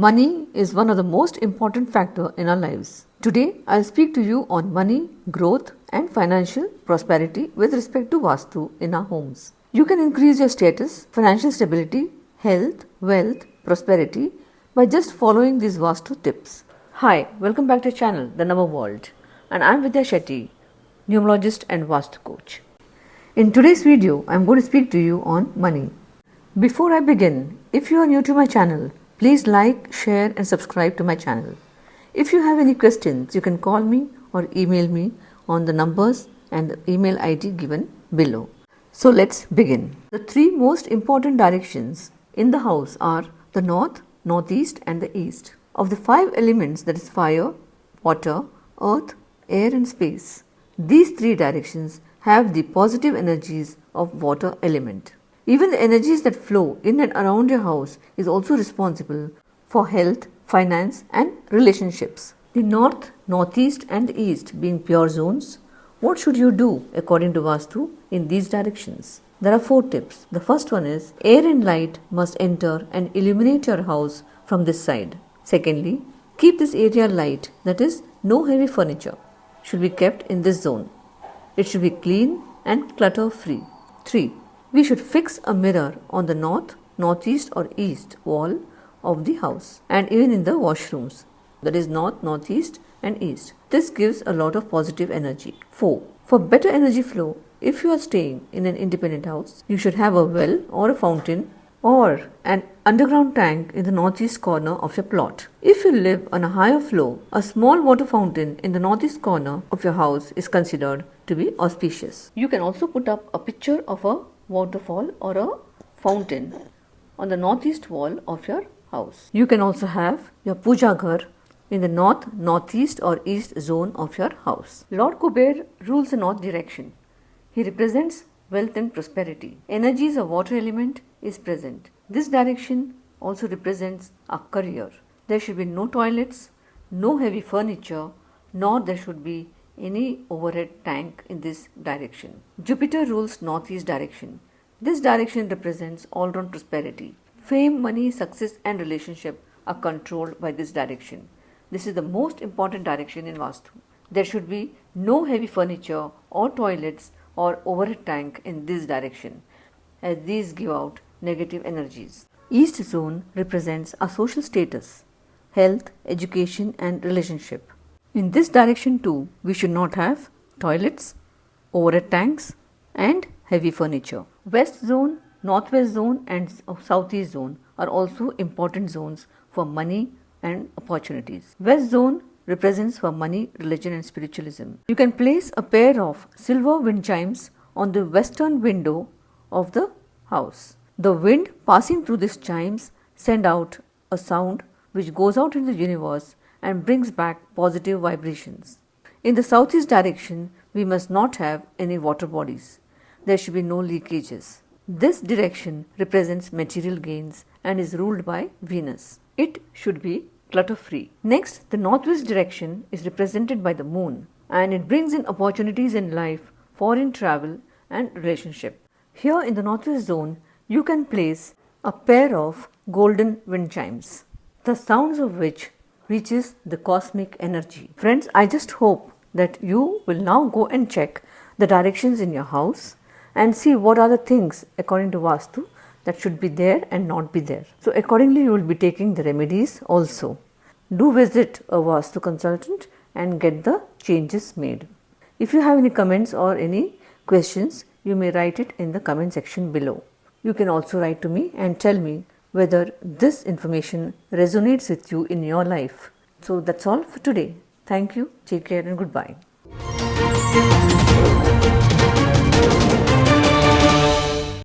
Money is one of the most important factors in our lives. Today, I'll speak to you on money, growth, and financial prosperity with respect to Vastu in our homes. You can increase your status, financial stability, health, wealth, prosperity by just following these Vastu tips. Hi, welcome back to the channel, The Number World, and I'm Vidyaa Shetti, numerologist and Vastu coach. In today's video, I'm going to speak to you on money. Before I begin, if you are new to my channel, please like, share and subscribe to my channel. If you have any questions, you can call me or email me on the numbers and the email ID given below. So let's begin. The three most important directions in the house are the north, northeast and the east. Of the five elements, that is fire, water, earth, air and space, these three directions have the positive energies of water element. Even the energies that flow in and around your house is also responsible for health, finance and relationships. The north, northeast and the east being pure zones, what should you do according to Vastu in these directions? There are 4 tips. The first one is air and light must enter and illuminate your house from this side. Secondly, keep this area light, that is, no heavy furniture should be kept in this zone. It should be clean and clutter free. 3. We should fix a mirror on the north, northeast or east wall of the house and even in the washrooms, that is north, northeast and east. This gives a lot of positive energy. 4. For better energy flow, if you are staying in an independent house, you should have a well or a fountain or an underground tank in the northeast corner of your plot. If you live on a higher floor, a small water fountain in the northeast corner of your house is considered to be auspicious. You can also put up a picture of a waterfall or a fountain on the northeast wall of your house. You can also have your puja ghar in the north, northeast or east zone of your house. Lord Kuber rules the north direction. He represents wealth and prosperity. Energies of water element is present. This direction also represents a career. There should be no toilets, no heavy furniture, nor there should be any overhead tank in this direction. Jupiter rules northeast direction. This direction represents all-round prosperity. Fame, money, success and relationship are controlled by this direction. This is the most important direction in Vastu. There should be no heavy furniture or toilets or overhead tank in this direction, as these give out negative energies. East zone represents our social status, health, education and relationship. In this direction too, we should not have toilets, overhead tanks and heavy furniture. West zone, northwest zone and southeast zone are also important zones for money and opportunities. West zone represents for money, religion and spiritualism. You can place a pair of silver wind chimes on the western window of the house. The wind passing through these chimes send out a sound which goes out in the universe and brings back positive vibrations. In the southeast direction, we must not have any water bodies. There should be no leakages. This direction represents material gains and is ruled by Venus. It should be clutter-free. Next, the northwest direction is represented by the moon and it brings in opportunities in life, foreign travel and relationship. Here in the northwest zone, you can place a pair of golden wind chimes, the sounds of which reaches the cosmic energy. Friends, I just hope that you will now go and check the directions in your house and see what are the things according to Vastu that should be there and not be there. So accordingly you will be taking the remedies also. Do visit a Vastu consultant and get the changes made. If you have any comments or any questions, you may write it in the comment section below. You can also write to me and tell me whether this information resonates with you in your life. So that's all for today. Thank you, take care and goodbye.